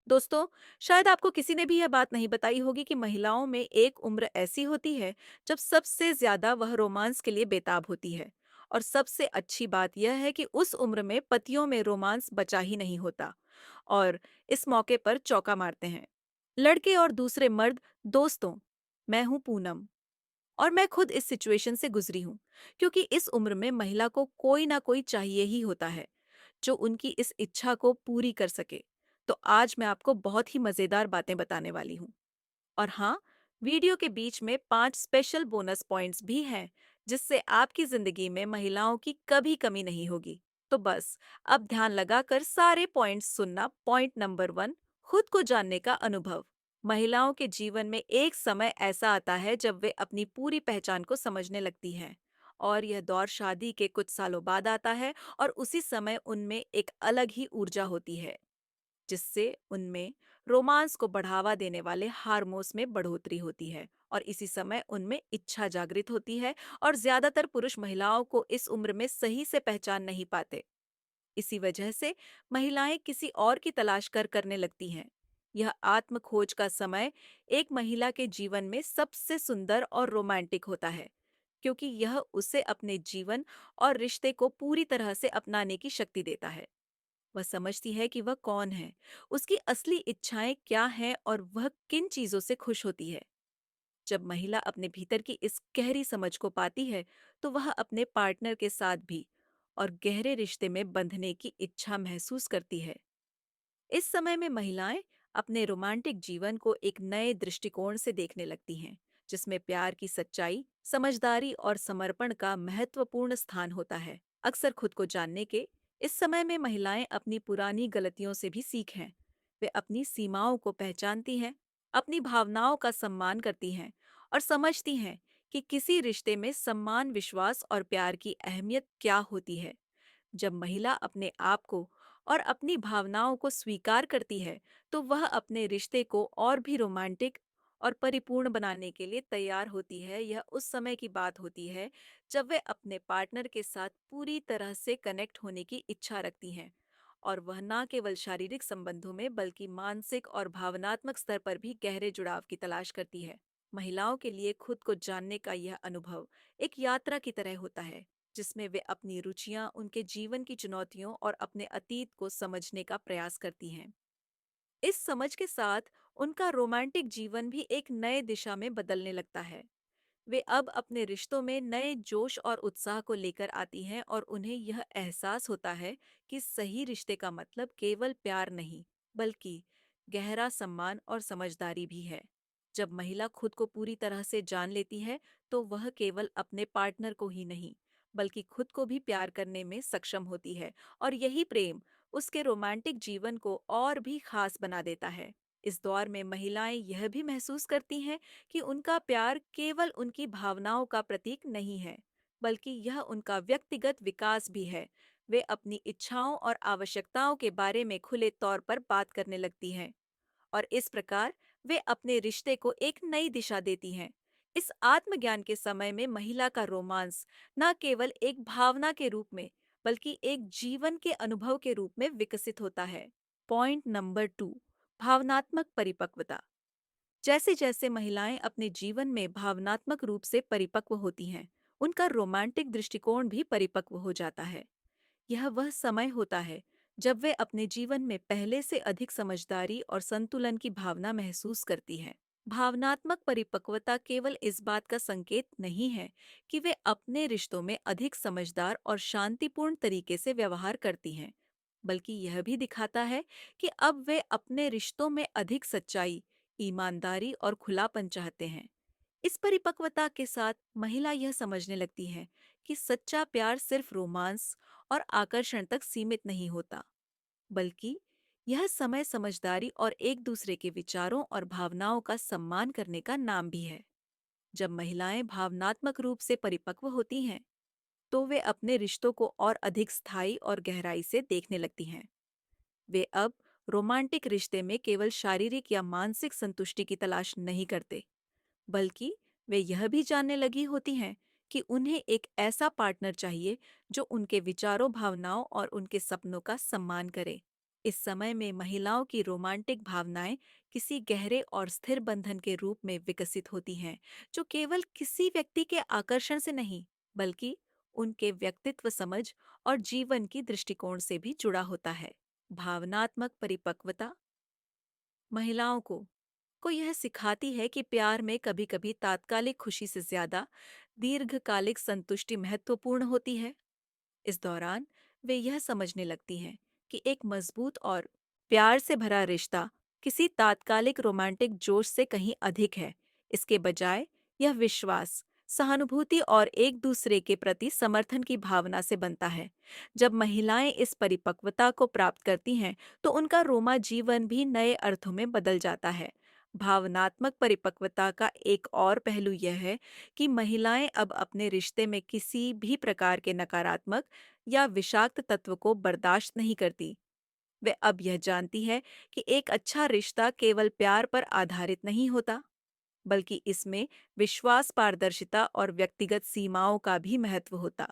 दोस्तों, शायद आपको किसी ने भी यह बात नहीं बताई होगी कि महिलाओं में एक उम्र ऐसी होती है जब सबसे ज्यादा वह रोमांस के लिए बेताब होती है। और सबसे अच्छी बात यह है कि उस उम्र में पतियों में रोमांस बचा ही नहीं होता और इस मौके पर चौका मारते हैं लड़के और दूसरे मर्द। दोस्तों, मैं हूं पूनम और मैं खुद इस सिचुएशन से गुजरी हूं, क्योंकि इस उम्र में महिला को कोई ना कोई चाहिए ही होता है जो उनकी इस इच्छा को पूरी कर सके। तो आज मैं आपको बहुत ही मजेदार बातें बताने वाली हूँ। और हाँ, वीडियो के बीच में 5 स्पेशल बोनस पॉइंट्स भी हैं, जिससे आपकी जिंदगी में महिलाओं की कभी कमी नहीं होगी। तो बस अब ध्यान लगाकर सारे पॉइंट्स सुनना। पॉइंट नंबर 1, खुद को जानने का अनुभव। महिलाओं के जीवन में एक समय ऐसा आता है जब वे अपनी पूरी पहचान को समझने लगती हैं। और यह दौर शादी के कुछ सालों बाद आता है और उसी समय उनमें एक अलग ही ऊर्जा होती है, जिससे उनमें रोमांस को बढ़ावा देने वाले हार्मोन्स में बढ़ोतरी होती है और इसी समय उनमें इच्छा जागृत होती है। और ज्यादातर पुरुष महिलाओं को इस उम्र में सही से पहचान नहीं पाते। इसी वजह से महिलाएं किसी और की तलाश करने लगती हैं। यह आत्म खोज का समय एक महिला के जीवन में सबसे सुंदर और रोमांटिक होता है, क्योंकि यह उसे अपने जीवन और रिश्ते को पूरी तरह से अपनाने की शक्ति देता है। वह समझती है कि वह कौन है, उसकी असली इच्छाएं क्या हैं और वह किन चीजों से खुश होती है। जब महिला अपने भीतर की इस गहरी समझ को पाती है, तो वह अपने पार्टनर के साथ भी और गहरे रिश्ते में बंधने की इच्छा महसूस करती है। इस समय में महिलाएं अपने रोमांटिक जीवन को एक नए दृष्टिकोण से देखने लगती हैं, जिसमें प्यार की सच्चाई, समझदारी और समर्पण का महत्वपूर्ण स्थान होता है। अक्सर खुद को जानने के इस समय में महिलाएं अपनी पुरानी गलतियों से भी सीखें। वे अपनी सीमाओं को पहचानती हैं, अपनी भावनाओं का सम्मान करती हैं और समझती हैं कि किसी रिश्ते में सम्मान, विश्वास और प्यार की अहमियत क्या होती है। जब महिला अपने आप को और अपनी भावनाओं को स्वीकार करती है, तो वह अपने रिश्ते को और भी रोमांटिक और परिपूर्ण बनाने के लिए तैयार होती है। यह उस समय की बात होती है जब वे अपने पार्टनर के साथ पूरी तरह से कनेक्ट होने की इच्छा रखती हैं और वह न केवल शारीरिक संबंधों में बल्कि मानसिक और भावनात्मक स्तर पर भी गहरे जुड़ाव की तलाश करती है। महिलाओं के लिए खुद को जानने का यह अनुभव एक यात्रा की तरह होता है, जिसमें वे अपनी रुचियां, उनके जीवन की चुनौतियों और अपने अतीत को समझने का प्रयास करती हैं। इस समझ के साथ उनका रोमांटिक जीवन भी एक नए दिशा में बदलने लगता है। वे अब अपने रिश्तों में नए जोश और उत्साह को लेकर आती हैं और उन्हें यह एहसास होता है कि सही रिश्ते का मतलब केवल प्यार नहीं, बल्कि गहरा सम्मान और समझदारी भी है। जब महिला खुद को पूरी तरह से जान लेती है, तो वह केवल अपने पार्टनर को ही नहीं, बल्कि खुद को भी प्यार करने में सक्षम होती है और यही प्रेम उसके रोमांटिक जीवन को और भी खास बना देता है। इस दौर में महिलाएं यह भी महसूस करती हैं कि उनका प्यार केवल उनकी भावनाओं का प्रतीक नहीं है, बल्कि यह उनका व्यक्तिगत विकास भी है। वे अपनी इच्छाओं और आवश्यकताओं के बारे में खुले तौर पर बात करने लगती हैं और इस प्रकार वे अपने रिश्ते को एक नई दिशा देती हैं। इस आत्मज्ञान के समय में महिला का रोमांस न केवल एक भावना के रूप में, बल्कि एक जीवन के अनुभव के रूप में विकसित होता है। पॉइंट नंबर 2, भावनात्मक परिपक्वता। जैसे जैसे महिलाएं अपने जीवन में भावनात्मक रूप से परिपक्व होती हैं, उनका रोमांटिक दृष्टिकोण भी परिपक्व हो जाता है। यह वह समय होता है जब वे अपने जीवन में पहले से अधिक समझदारी और संतुलन की भावना महसूस करती हैं। भावनात्मक परिपक्वता केवल इस बात का संकेत नहीं है कि वे अपने रिश्तों में अधिक समझदार और शांतिपूर्ण तरीके से व्यवहार करती हैं, बल्कि यह भी दिखाता है कि अब वे अपने रिश्तों में अधिक सच्चाई, ईमानदारी और खुलापन चाहते हैं। इस परिपक्वता के साथ महिला यह समझने लगती है कि सच्चा प्यार सिर्फ रोमांस और आकर्षण तक सीमित नहीं होता, बल्कि यह समय, समझदारी और एक दूसरे के विचारों और भावनाओं का सम्मान करने का नाम भी है। जब महिलाएं भावनात्मक रूप से परिपक्व होती हैं, तो वे अपने रिश्तों को और अधिक स्थायी और गहराई से देखने लगती हैं। वे अब रोमांटिक रिश्ते में केवल शारीरिक या मानसिक संतुष्टि की तलाश नहीं करते, बल्कि वे यह भी जानने लगी होती हैं कि उन्हें एक ऐसा पार्टनर चाहिए जो उनके विचारों, भावनाओं और उनके सपनों का सम्मान करे। इस समय में महिलाओं की रोमांटिक भावनाएं किसी गहरे और स्थिर बंधन के रूप में विकसित होती हैं, जो केवल किसी व्यक्ति के आकर्षण से नहीं, बल्कि उनके व्यक्तित्व समझ और जीवन की दृष्टिकोण से भी जुड़ा होता है। भावनात्मक परिपक्वता महिलाओं को यह सिखाती है कि प्यार में कभी-कभी तात्कालिक खुशी से ज्यादा दीर्घकालिक संतुष्टि महत्वपूर्ण होती है। इस दौरान वे यह समझने लगती हैं कि एक मजबूत और प्यार से भरा रिश्ता किसी तात्कालिक रोमांटिक जोश से कहीं अधिक है। इसके बजाय यह विश्वास, सहानुभूति और एक दूसरे के प्रति समर्थन की भावना से बनता है। जब महिलाएं इस परिपक्वता को प्राप्त करती हैं, तो उनका रोमा जीवन भी नए अर्थों में बदल जाता है। भावनात्मक परिपक्वता का एक और पहलू यह है कि महिलाएं अब अपने रिश्ते में किसी भी प्रकार के नकारात्मक या विषाक्त तत्व को बर्दाश्त नहीं करती। वे अब यह जानती है कि एक अच्छा रिश्ता केवल प्यार पर आधारित नहीं होता, बल्कि इसमें विश्वास, पारदर्शिता और व्यक्तिगत सीमाओं का भी महत्व होता।